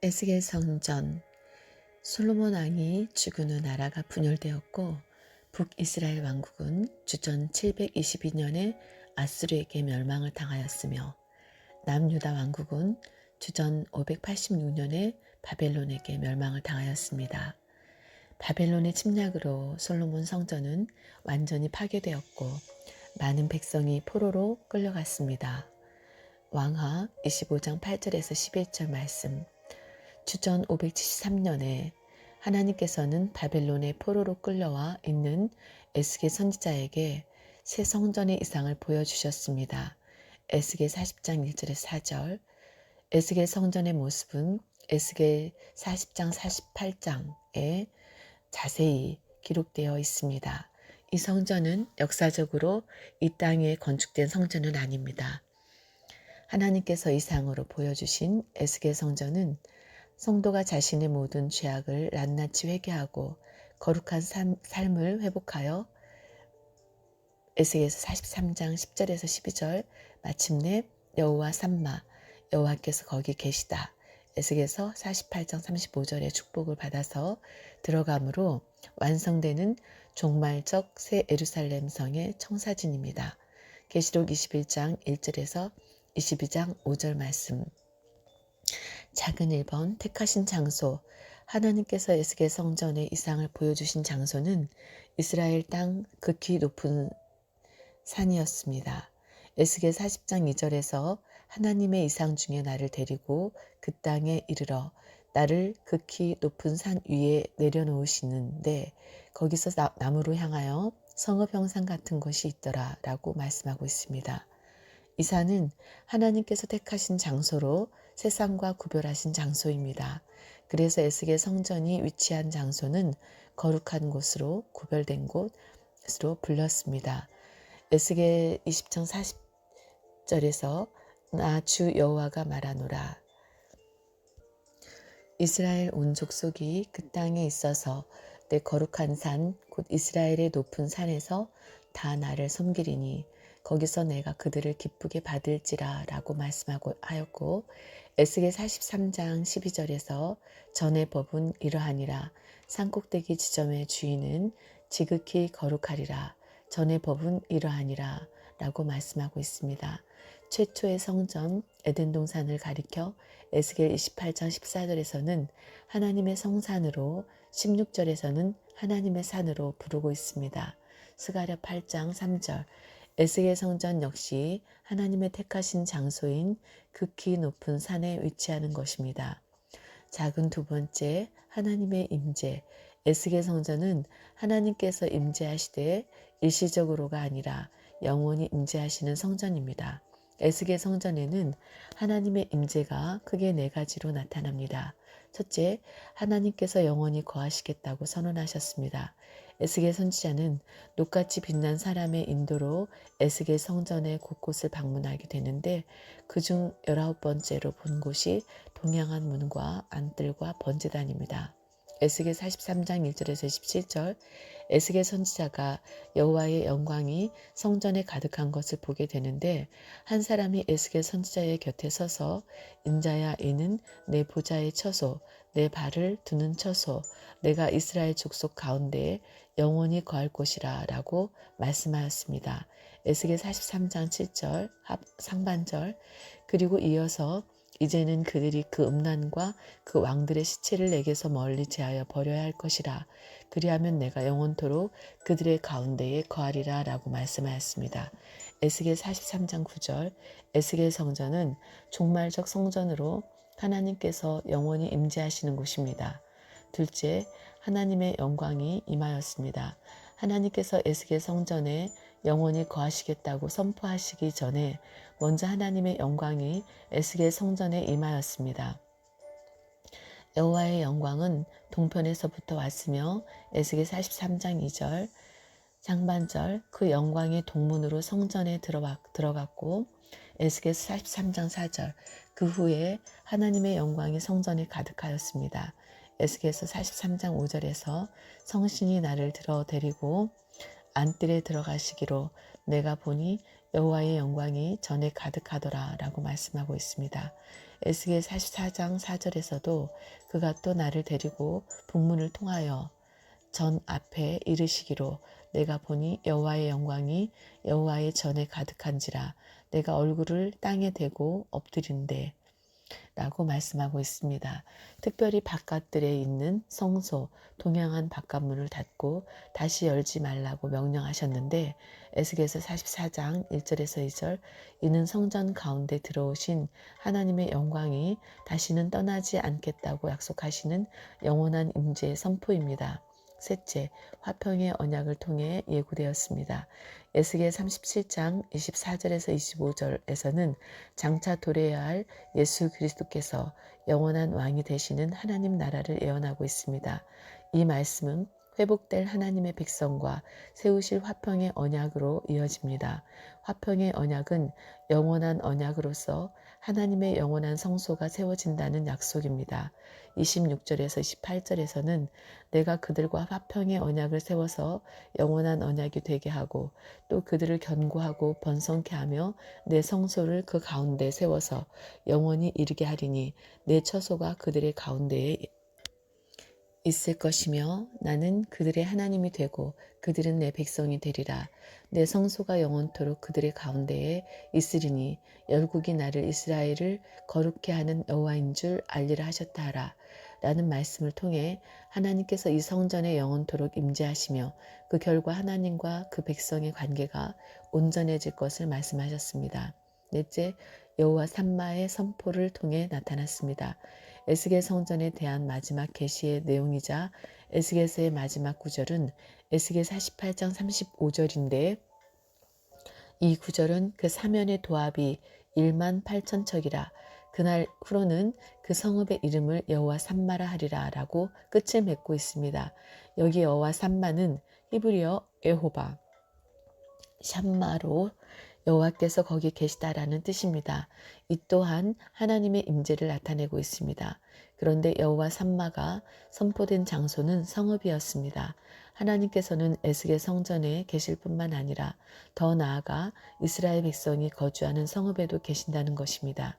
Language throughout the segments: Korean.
에스겔 성전. 솔로몬 왕이 죽은 후 나라가 분열되었고 북이스라엘 왕국은 주전 722년에 아수르에게 멸망을 당하였으며 남유다 왕국은 주전 586년에 바벨론에게 멸망을 당하였습니다. 바벨론의 침략으로 솔로몬 성전은 완전히 파괴되었고 많은 백성이 포로로 끌려갔습니다. 왕하 25장 8절에서 11절 말씀. 주전 573년에 하나님께서는 바벨론의 포로로 끌려와 있는 에스겔 선지자에게 새 성전의 이상을 보여주셨습니다. 에스겔 40장 1절에서 4절. 에스겔 성전의 모습은 에스겔 40장 48장에 자세히 기록되어 있습니다. 이 성전은 역사적으로 이 땅에 건축된 성전은 아닙니다. 하나님께서 이상으로 보여주신 에스겔 성전은 성도가 자신의 모든 죄악을 낱낱이 회개하고 거룩한 삶을 회복하여 에스겔서 43장 10절에서 12절 마침내 여호와 삼마 여호와께서 거기 계시다. 에스겔서 48장 35절의 축복을 받아서 들어감으로 완성되는 종말적 새 예루살렘 성의 청사진입니다. 계시록 21장 1절에서 22장 5절 말씀. 작은 1번 택하신 장소. 하나님께서 에스겔 성전의 이상을 보여주신 장소는 이스라엘 땅 극히 높은 산이었습니다. 에스겔 40장 2절에서 하나님의 이상 중에 나를 데리고 그 땅에 이르러 나를 극히 높은 산 위에 내려놓으시는데 거기서 나무로 향하여 성읍 형상 같은 것이 있더라 라고 말씀하고 있습니다. 이 산은 하나님께서 택하신 장소로 세상과 구별하신 장소입니다. 그래서 에스겔 성전이 위치한 장소는 거룩한 곳으로 구별된 곳으로 불렸습니다. 에스겔 20장 40절에서 나 주 여호와가 말하노라. 이스라엘 온 족속이 그 땅에 있어서 내 거룩한 산 곧 이스라엘의 높은 산에서 다 나를 섬기리니 거기서 내가 그들을 기쁘게 받을지라 라고 말씀하고 하였고 에스겔 43장 12절에서 전의 법은 이러하니라. 산꼭대기 지점의 주인은 지극히 거룩하리라. 전의 법은 이러하니라 라고 말씀하고 있습니다. 최초의 성전 에덴 동산을 가리켜 에스겔 28장 14절에서는 하나님의 성산으로 16절에서는 하나님의 산으로 부르고 있습니다. 스가랴 8장 3절. 에스겔 성전 역시 하나님의 택하신 장소인 극히 높은 산에 위치하는 것입니다. 작은 두 번째, 하나님의 임재. 에스겔 성전은 하나님께서 임재하시되 일시적으로가 아니라 영원히 임재하시는 성전입니다. 에스겔 성전에는 하나님의 임재가 크게 네 가지로 나타납니다. 첫째, 하나님께서 영원히 거하시겠다고 선언하셨습니다. 에스겔 선지자는 녹같이 빛난 사람의 인도로 에스겔 성전의 곳곳을 방문하게 되는데 그중 19번째로 본 곳이 동양안 문과 안뜰과 번제단입니다. 에스겔 43장 1절에서 17절. 에스겔 선지자가 여호와의 영광이 성전에 가득한 것을 보게 되는데 한 사람이 에스겔 선지자의 곁에 서서 인자야 이는 내 보좌의 처소 내 발을 두는 처소 내가 이스라엘 족속 가운데에 영원히 거할 곳이라 라고 말씀하였습니다. 에스겔 43장 7절 상반절. 그리고 이어서 이제는 그들이 그 음란과 그 왕들의 시체를 내게서 멀리 제하여 버려야 할 것이라. 그리하면 내가 영원토록 그들의 가운데에 거하리라 라고 말씀하였습니다. 에스겔 43장 9절. 에스겔 성전은 종말적 성전으로 하나님께서 영원히 임재하시는 곳입니다. 둘째, 하나님의 영광이 임하였습니다. 하나님께서 에스겔 성전에 영원히 거하시겠다고 선포하시기 전에 먼저 하나님의 영광이 에스겔 성전에 임하였습니다. 여호와의 영광은 동편에서부터 왔으며 에스겔 43장 2절 상반절 그 영광이 동문으로 성전에 들어갔고 에스겔 43장 4절 그 후에 하나님의 영광이 성전에 가득하였습니다. 에스겔서 43장 5절에서 성신이 나를 들어 데리고 안뜰에 들어가시기로 내가 보니 여호와의 영광이 전에 가득하더라 라고 말씀하고 있습니다. 에스겔 44장 4절에서도 그가 또 나를 데리고 북문을 통하여 전 앞에 이르시기로 내가 보니 여호와의 영광이 여호와의 전에 가득한지라 내가 얼굴을 땅에 대고 엎드린데 라고 말씀하고 있습니다. 특별히 바깥들에 있는 성소, 동양한 바깥문을 닫고 다시 열지 말라고 명령하셨는데 에스겔서 44장 1절에서 2절 이는 성전 가운데 들어오신 하나님의 영광이 다시는 떠나지 않겠다고 약속하시는 영원한 임재의 선포입니다. 셋째, 화평의 언약을 통해 예고되었습니다. 에스겔 37장 24절에서 25절에서는 장차 도래해야 할 예수 그리스도께서 영원한 왕이 되시는 하나님 나라를 예언하고 있습니다. 이 말씀은 회복될 하나님의 백성과 세우실 화평의 언약으로 이어집니다. 화평의 언약은 영원한 언약으로서 하나님의 영원한 성소가 세워진다는 약속입니다. 26절에서 28절에서는 내가 그들과 화평의 언약을 세워서 영원한 언약이 되게 하고 또 그들을 견고하고 번성케 하며 내 성소를 그 가운데 세워서 영원히 이르게 하리니 내 처소가 그들의 가운데에 있을 것이며 나는 그들의 하나님이 되고 그들은 내 백성이 되리라. 내 성소가 영원토록 그들의 가운데에 있으리니 열국이 나를 이스라엘을 거룩케 하는 여호와인 줄 알리라 하셨다 하라. 라는 말씀을 통해 하나님께서 이 성전에 영원토록 임재하시며 그 결과 하나님과 그 백성의 관계가 온전해질 것을 말씀하셨습니다. 넷째, 여호와 삼마의 선포를 통해 나타났습니다. 에스겔 성전에 대한 마지막 계시의 내용이자 에스겔서의 마지막 구절은 에스겔 48장 35절인데 이 구절은 그 사면의 도합이 1만 8천 척이라 그날 후로는 그 성읍의 이름을 여호와 삼마라 하리라 라고 끝을 맺고 있습니다. 여기 여호와 삼마는 히브리어 에호바 샴마로 여호와께서 거기 계시다라는 뜻입니다. 이 또한 하나님의 임재를 나타내고 있습니다. 그런데 여호와 삼마가 선포된 장소는 성읍이었습니다. 하나님께서는 에스겔 성전에 계실 뿐만 아니라 더 나아가 이스라엘 백성이 거주하는 성읍에도 계신다는 것입니다.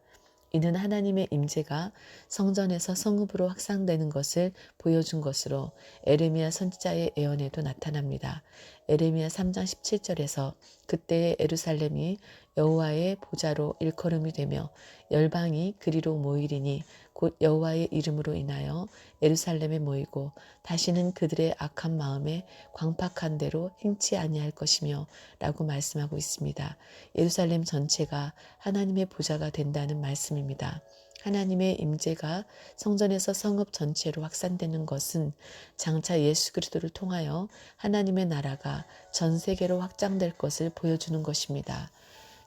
이는 하나님의 임재가 성전에서 성읍으로 확산되는 것을 보여준 것으로 에레미야 선지자의 예언에도 나타납니다. 에레미야 3장 17절에서 그때의 예루살렘이 여호와의 보좌로 일컬음이 되며 열방이 그리로 모이리니 곧 여호와의 이름으로 인하여 예루살렘에 모이고 다시는 그들의 악한 마음에 광팍한 대로 행치 아니할 것이며 라고 말씀하고 있습니다. 예루살렘 전체가 하나님의 보좌가 된다는 말씀입니다. 하나님의 임재가 성전에서 성읍 전체로 확산되는 것은 장차 예수 그리스도를 통하여 하나님의 나라가 전 세계로 확장될 것을 보여주는 것입니다.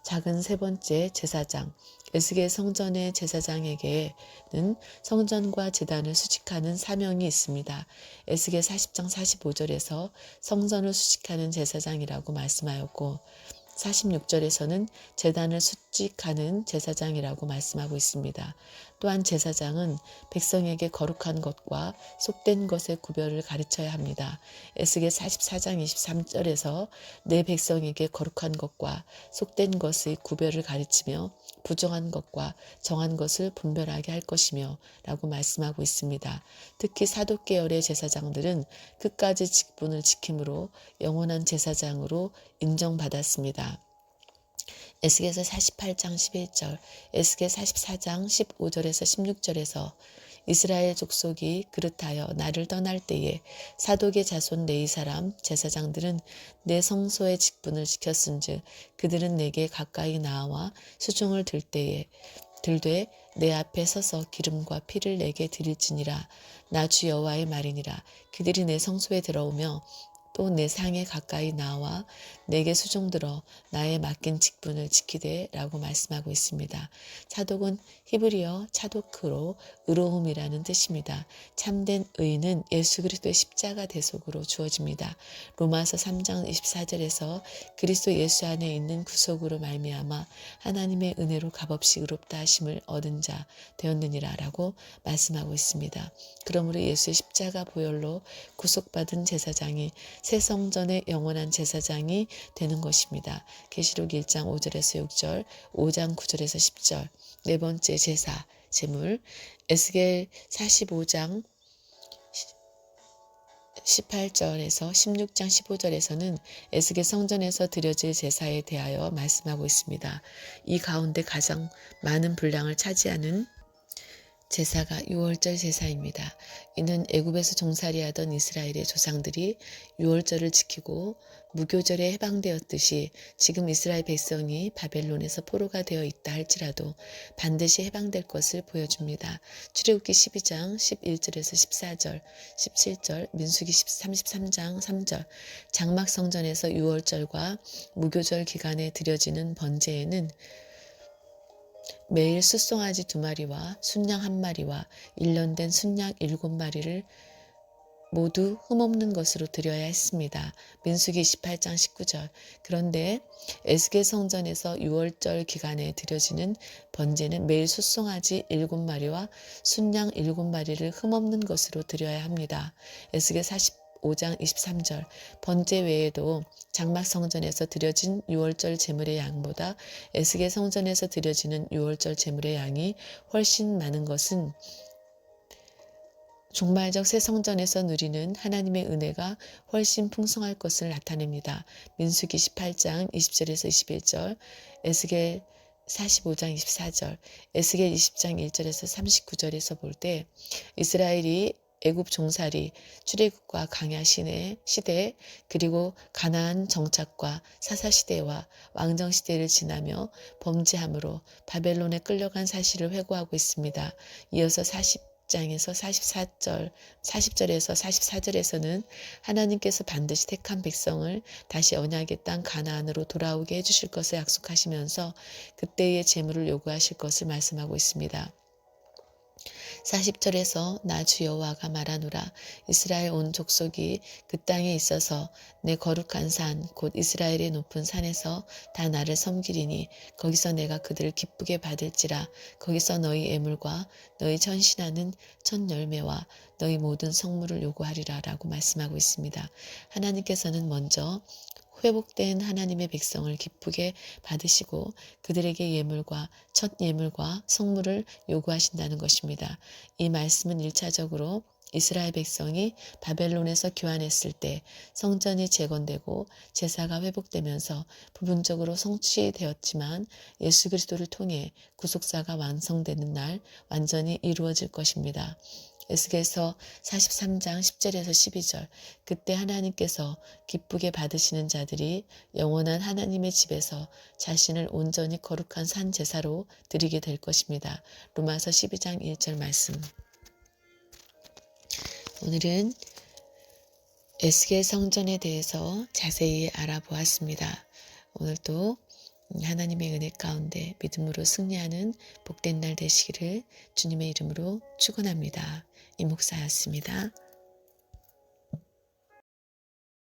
작은 세 번째 제사장, 에스겔 성전의 제사장에게는 성전과 제단을 수직하는 사명이 있습니다. 에스겔 40장 45절에서 성전을 수직하는 제사장이라고 말씀하였고 46절에서는 제단을 수직하는 제사장이라고 말씀하고 있습니다. 또한 제사장은 백성에게 거룩한 것과 속된 것의 구별을 가르쳐야 합니다. 에스겔 44장 23절에서 내 백성에게 거룩한 것과 속된 것의 구별을 가르치며 부정한 것과 정한 것을 분별하게 할 것이며 라고 말씀하고 있습니다. 특히 사독계열의 제사장들은 끝까지 직분을 지킴으로 영원한 제사장으로 인정받았습니다. 에스겔서 48장 11절, 에스겔 44장 15절에서 16절에서 이스라엘 족속이 그릇하여 나를 떠날 때에 사독의 자손 레위 사람 제사장들은 내 성소의 직분을 지켰은즉 그들은 내게 가까이 나와 수종을 들 때에 들되 내 앞에 서서 기름과 피를 내게 드릴지니라. 나 주 여호와의 말이니라. 그들이 내 성소에 들어오며 또 내 상에 가까이 나와 내게 수종들어 나의 맡긴 직분을 지키되 라고 말씀하고 있습니다. 차독은 히브리어 차도크로 의로움이라는 뜻입니다. 참된 의는 예수 그리스도의 십자가 대속으로 주어집니다. 로마서 3장 24절에서 그리스도 예수 안에 있는 구속으로 말미암아 하나님의 은혜로 값없이 의롭다 하심을 얻은 자 되었느니라 라고 말씀하고 있습니다. 그러므로 예수의 십자가 보혈로 구속받은 제사장이 새 성전의 영원한 제사장이 되는 것입니다. 계시록 1장 5절에서 6절, 5장 9절에서 10절. 네 번째 제사, 제물. 에스겔 45장 18절에서 16장 15절에서는 에스겔 성전에서 드려질 제사에 대하여 말씀하고 있습니다. 이 가운데 가장 많은 분량을 차지하는 제사가 유월절 제사입니다. 이는 애굽에서 종살이하던 이스라엘의 조상들이 유월절을 지키고 무교절에 해방되었듯이 지금 이스라엘 백성이 바벨론에서 포로가 되어 있다 할지라도 반드시 해방될 것을 보여줍니다. 출애굽기 12장 11절에서 14절, 17절, 민수기 33장 3절, 장막 성전에서 유월절과 무교절 기간에 드려지는 번제에는 매일 숫송아지 2마리와 순양 1마리와 일련된 순양 7마리를 모두 흠없는 것으로 드려야 했습니다. 민수기 28장 19절. 그런데 에스겔 성전에서 유월절 기간에 드려지는 번제는 매일 숫송아지 7마리와 순양 7마리를 흠없는 것으로 드려야 합니다. 에스겔 45장 23절. 번제 외에도 장막 성전에서 드려진 유월절 제물의 양보다 에스겔 성전에서 드려지는 유월절 제물의 양이 훨씬 많은 것은 종말적 새 성전에서 누리는 하나님의 은혜가 훨씬 풍성할 것을 나타냅니다. 민수기 18장 20절에서 21절, 에스겔 45장 24절, 에스겔 20장 1절에서 39절에서 볼 때 이스라엘이 애굽 종살이, 출애굽과 광야 시대, 그리고 가나안 정착과 사사 시대와 왕정 시대를 지나며 범죄함으로 바벨론에 끌려간 사실을 회고하고 있습니다. 이어서 40장에서 44절, 40절에서 44절에서는 하나님께서 반드시 택한 백성을 다시 언약의 땅 가나안으로 돌아오게 해주실 것을 약속하시면서 그때의 제물을 요구하실 것을 말씀하고 있습니다. 40절에서 나 주 여호와가 말하노라. 이스라엘 온 족속이 그 땅에 있어서 내 거룩한 산 곧 이스라엘의 높은 산에서 다 나를 섬기리니 거기서 내가 그들을 기쁘게 받을지라. 거기서 너희 애물과 너희 천신하는 첫 열매와 너희 모든 성물을 요구하리라 라고 말씀하고 있습니다. 하나님께서는 먼저 회복된 하나님의 백성을 기쁘게 받으시고 그들에게 예물과 첫 예물과 성물을 요구하신다는 것입니다. 이 말씀은 1차적으로 이스라엘 백성이 바벨론에서 교환했을 때 성전이 재건되고 제사가 회복되면서 부분적으로 성취되었지만 예수 그리스도를 통해 구속사가 완성되는 날 완전히 이루어질 것입니다. 에스겔서 43장 10절에서 12절. 그때 하나님께서 기쁘게 받으시는 자들이 영원한 하나님의 집에서 자신을 온전히 거룩한 산 제사로 드리게 될 것입니다. 로마서 12장 1절 말씀. 오늘은 에스겔 성전에 대해서 자세히 알아보았습니다. 오늘도 하나님의 은혜 가운데 믿음으로 승리하는 복된 날 되시기를 주님의 이름으로 축원합니다. 이 목사였습니다.